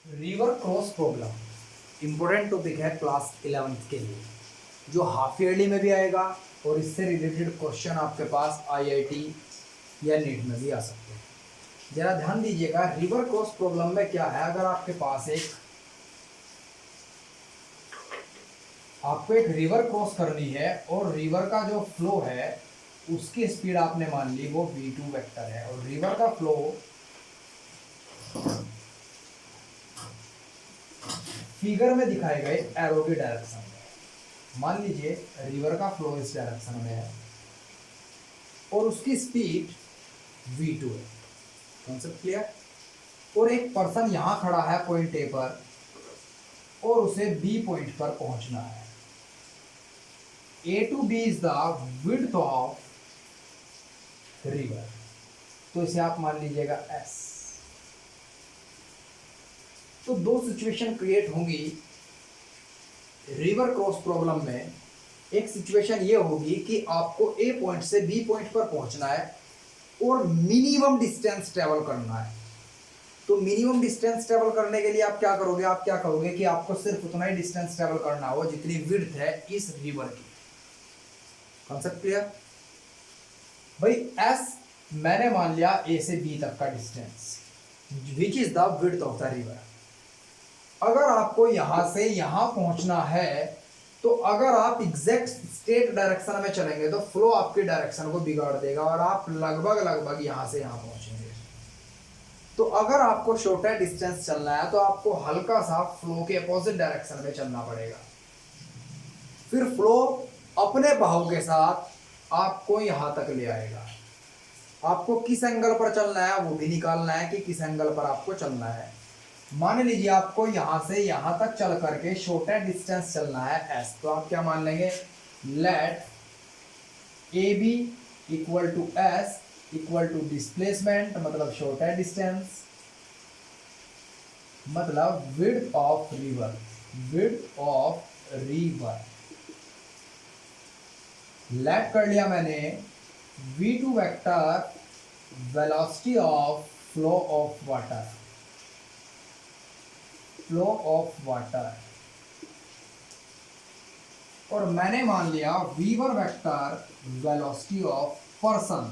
River cross problem important topic है class 11th के लिए, जो हाफ ईयरली में भी आएगा और इससे रिलेटेड क्वेश्चन आपके पास आईआईटी या नीट में भी आ सकते हैं। जरा ध्यान दीजिएगा, रिवर क्रॉस प्रॉब्लम में क्या है। अगर आपको एक रिवर क्रॉस करनी है और रिवर का जो फ्लो है उसकी स्पीड आपने मान ली वो v2 वेक्टर है, और रिवर का फ्लो फिगर में दिखाए गए एरो की डायरेक्शन में। मान लीजिए रिवर का फ्लो इस डायरेक्शन में है और उसकी स्पीड v2 है। Concept clear. और एक पर्सन यहां खड़ा है पॉइंट ए पर और उसे बी पॉइंट पर पहुंचना है। A to B is the width of river, तो इसे आप मान लीजिएगा एस। तो दो सिचुएशन क्रिएट होंगी रिवर क्रॉस प्रॉब्लम में। एक सिचुएशन ये होगी कि आपको ए पॉइंट से बी पॉइंट पर पहुंचना है और मिनिमम डिस्टेंस ट्रेवल करना है। तो मिनिमम डिस्टेंस ट्रेवल करने के लिए आप क्या करोगे कि आपको सिर्फ उतना ही डिस्टेंस ट्रेवल करना हो जितनी विड्थ है इस रिवर की। कॉन्सेप्ट क्लियर भाई। एस मैंने मान लिया ए से बी तक का distance which is the width of the river. अगर आपको यहां से यहां पहुंचना है तो अगर आप एग्जैक्ट स्ट्रेट डायरेक्शन में चलेंगे तो फ्लो आपकी डायरेक्शन को बिगाड़ देगा और आप लगभग यहां से यहां पहुंचेंगे। तो अगर आपको शॉर्टर डिस्टेंस चलना है तो आपको हल्का सा फ्लो के अपोजिट डायरेक्शन में चलना पड़ेगा। फिर फ्लो अपने बहाव के साथ आपको यहां तक ले आएगा। आपको किस एंगल पर चलना है वो भी निकालना है कि किस एंगल पर आपको चलना है। मान लीजिए आपको यहां से यहां तक चल करके शॉर्टर डिस्टेंस चलना है एस, तो आप क्या मान लेंगे, let A B equal to S equal to displacement, मतलब शॉर्टर डिस्टेंस, मतलब width of river. Width of river let कर लिया मैंने v2 vector velocity of flow of water. Flow of water और मैंने मान लिया v1 vector velocity of person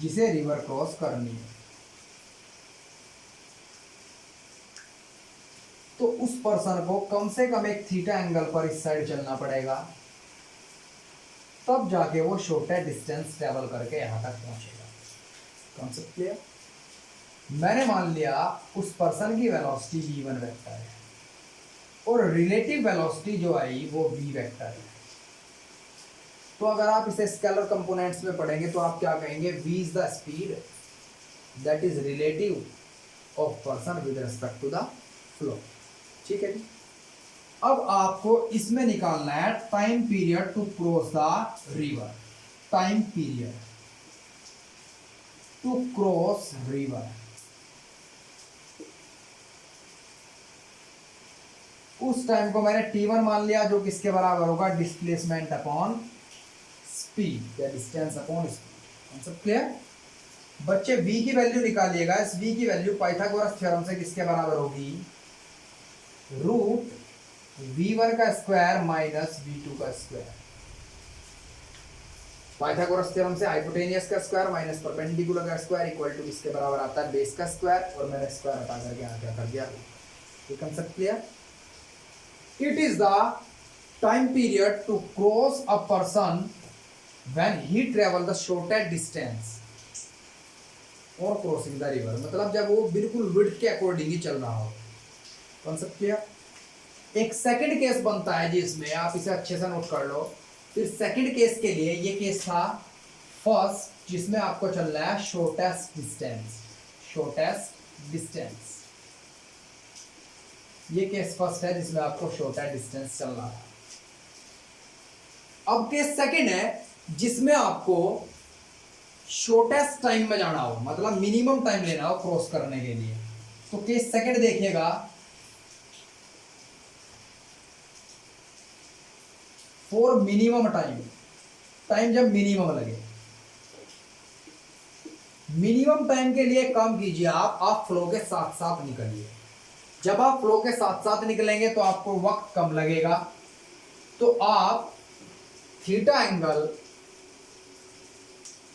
जिसे रिवर क्रॉस करनी है। तो उस पर्सन को कम से कम एक थीटा एंगल पर इस साइड चलना पड़ेगा, तब जाके वो शॉर्टर डिस्टेंस ट्रेवल करके यहां तक पहुंचेगा। Concept clear. मैंने मान लिया उस पर्सन की वेलोसिटी v1 वेक्टर है और रिलेटिव वेलोसिटी जो आई वो v वेक्टर है। तो अगर आप इसे स्केलर कंपोनेंट्स में पढ़ेंगे तो आप क्या कहेंगे, v is the speed that is relative of person with respect to the flow. ठीक है जी। अब आपको इसमें निकालना है time period to cross the river. Time period to cross river. उस टाइम को मैंने t1 मान लिया जो किसके बराबर होगा, डिस्प्लेसमेंट अपॉन स्पीड या distance upon speed. Concept clear. बच्चे v की वैल्यू निकालिएगा। इस v की वैल्यू पाइथागोरस थ्योरम से किसके बराबर होगी, रूट v1 का स्क्वायर माइनस v2 का स्क्वायर। पाइथागोरस थ्योरम से हाइपोटेनियस का स्क्वायर माइनस परपेंडिकुलर का स्क्वायर इक्वल टू किसके बराबर आता है, बेस का स्क्वायर, और मैंने स्क्वायर हटा करके यहां क्या कर दिया। ये concept clear. It is the time period to cross a person when he travel the shortest distance or crossing the river, मतलब जब वो बिल्कुल विड्थ के अकॉर्डिंग ही चल रहा हो। Concept clear. एक सेकंड केस बनता है जिसमें आप इसे अच्छे से नोट कर लो। फिर सेकंड केस के लिए ये केस था फर्स्ट जिसमें आपको चलना है शॉर्टेस्ट डिस्टेंस। शॉर्टेस्ट डिस्टेंस ये केस फर्स्ट है जिसमें आपको शॉर्टर डिस्टेंस चलना है। अब केस सेकंड है जिसमें आपको शॉर्टेस्ट टाइम में जाना हो, मतलब मिनिमम टाइम लेना हो क्रॉस करने के लिए। तो केस सेकंड देखिएगा, फॉर मिनिमम टाइम, टाइम जब मिनिमम लगे। मिनिमम टाइम के लिए काम कीजिए, आप फ्लो के साथ साथ निकलिए। जब आप फ्लो के साथ साथ निकलेंगे तो आपको वक्त कम लगेगा, तो आप थीटा एंगल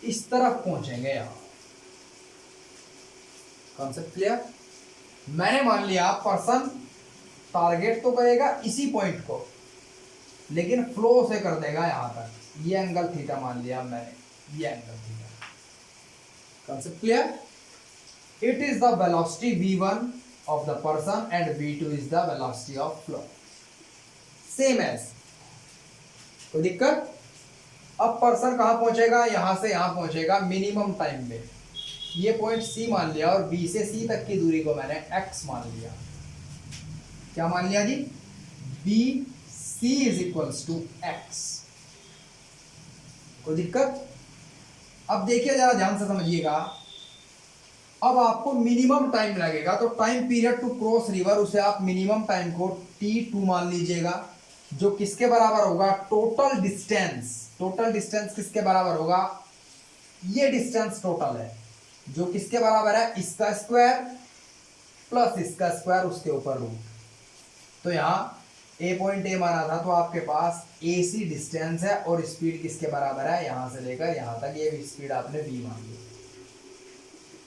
इस तरफ पहुंचेंगे। यहां कॉन्सेप्ट क्लियर? मैंने मान लिया पर्सन टारगेट तो करेगा इसी पॉइंट को, लेकिन फ्लो से कर देगा यहां तक। ये एंगल थीटा मान लिया मैंने, ये angle theta. Concept clear? It is the velocity v1 of the person and v2 is the velocity of flow, same as। कोई दिक्कत? अब पर्सन कहां पहुंचेगा? यहां से यहां पहुंचेगा मिनिमम टाइम में। ये पॉइंट C मान लिया और B से C तक की दूरी को मैंने x मान लिया। क्या मान लिया जी? BC is equals to x। कोई दिक्कत? अब देखिए जरा ध्यान से समझिएगा। अब आपको मिनिमम टाइम लगेगा, तो time period to cross river, उसे आप मिनिमम टाइम को T2 मान लीजिएगा, जो किसके बराबर होगा? Total distance. टोटल डिस्टेंस किसके बराबर होगा? ये डिस्टेंस टोटल है, जो किसके बराबर है? इसका स्क्वायर प्लस इसका स्क्वायर, उसके ऊपर रूट। तो यहाँ ए पॉइंट ए माना था, तो आपके पास AC डिस्टेंस है और स्पीड किसके बराबर है? यहां से लेकर यहां तक, ये स्पीड आपने v मान ली।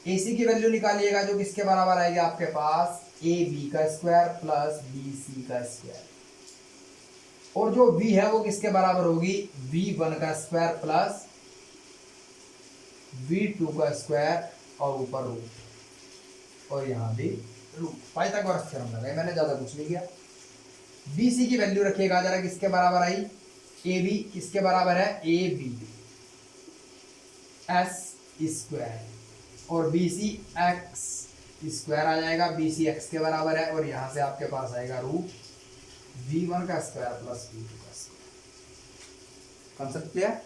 AC की वैल्यू निकालिएगा, जो किसके बराबर आएगी आपके पास? AB का स्क्वायर प्लस BC का स्क्वायर। और जो V है वो किसके बराबर होगी? V1 का स्क्वायर प्लस V2 का स्क्वायर और ऊपर रूट, और यहां भी रूट। पाइथागोरस थ्योरम लगाए मैंने, ज्यादा कुछ नहीं किया। BC की वैल्यू रखिएगा जरा, किसके बराबर आई? AB किसके बराबर है? AB S स्क्वायर, और BC x स्क्वायर आ जाएगा। BC x के बराबर है, और यहां से आपके पास आएगा रूट V1 का स्क्वायर प्लस V2 का स्क्वायर। Concept clear?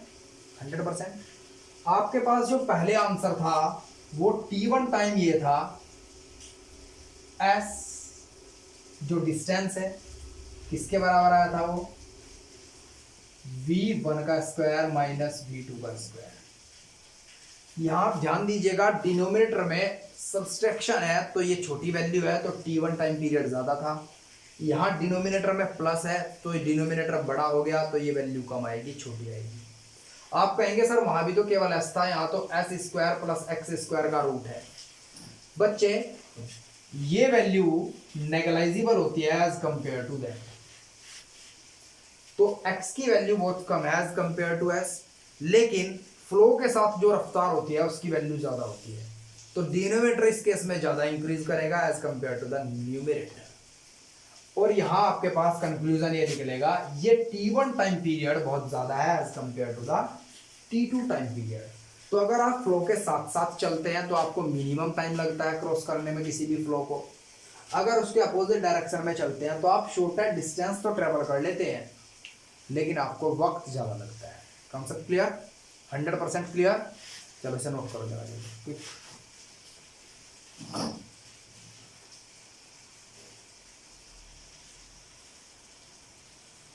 100%। आपके पास जो पहले आंसर था वो T1 टाइम ये था, S जो डिस्टेंस है किसके बराबर आया था? वो V1 का स्क्वायर माइनस V2 का स्क्वायर। यहां आप ध्यान दीजिएगा, डिनोमिनेटर में सब्सट्रैक्शन है तो ये छोटी वैल्यू है, तो T1 टाइम पीरियड ज्यादा था। यहाँ डिनोमिनेटर में प्लस है तो डिनोमिनेटर बड़ा हो गया, तो ये वैल्यू कम आएगी, छोटी आएगी। आप कहेंगे सर वहां भी तो केवल s था, यहाँ तो s square plus x square का रूट है। बच्चे ये वैल्यू नेगलाइजेबल होती है एज कंपेयर टू दैट, तो x की वैल्यू बहुत कम है एज कंपेयर टू s, लेकिन फ्लो के साथ जो रफ्तार होती है उसकी वैल्यू ज्यादा होती है, तो डिनोमिनेटर इस केस में ज्यादा इंक्रीज करेगा as compare to the numerator. और यहां आपके पास कंक्लूजन ये निकलेगा, ये T1 टाइम पीरियड बहुत ज्यादा है as compare to the T2 time period. तो अगर आप फ्लो के साथ साथ चलते हैं तो आपको मिनिमम टाइम लगता है क्रॉस करने में किसी भी फ्लो को। अगर उसके अपोजिट डायरेक्शन में चलते हैं तो आप शॉर्टर डिस्टेंस तो ट्रेवल कर लेते हैं, लेकिन आपको वक्त ज्यादा लगता है। Concept clear? 100% क्लियर? चलो इसे नोट करो जरा।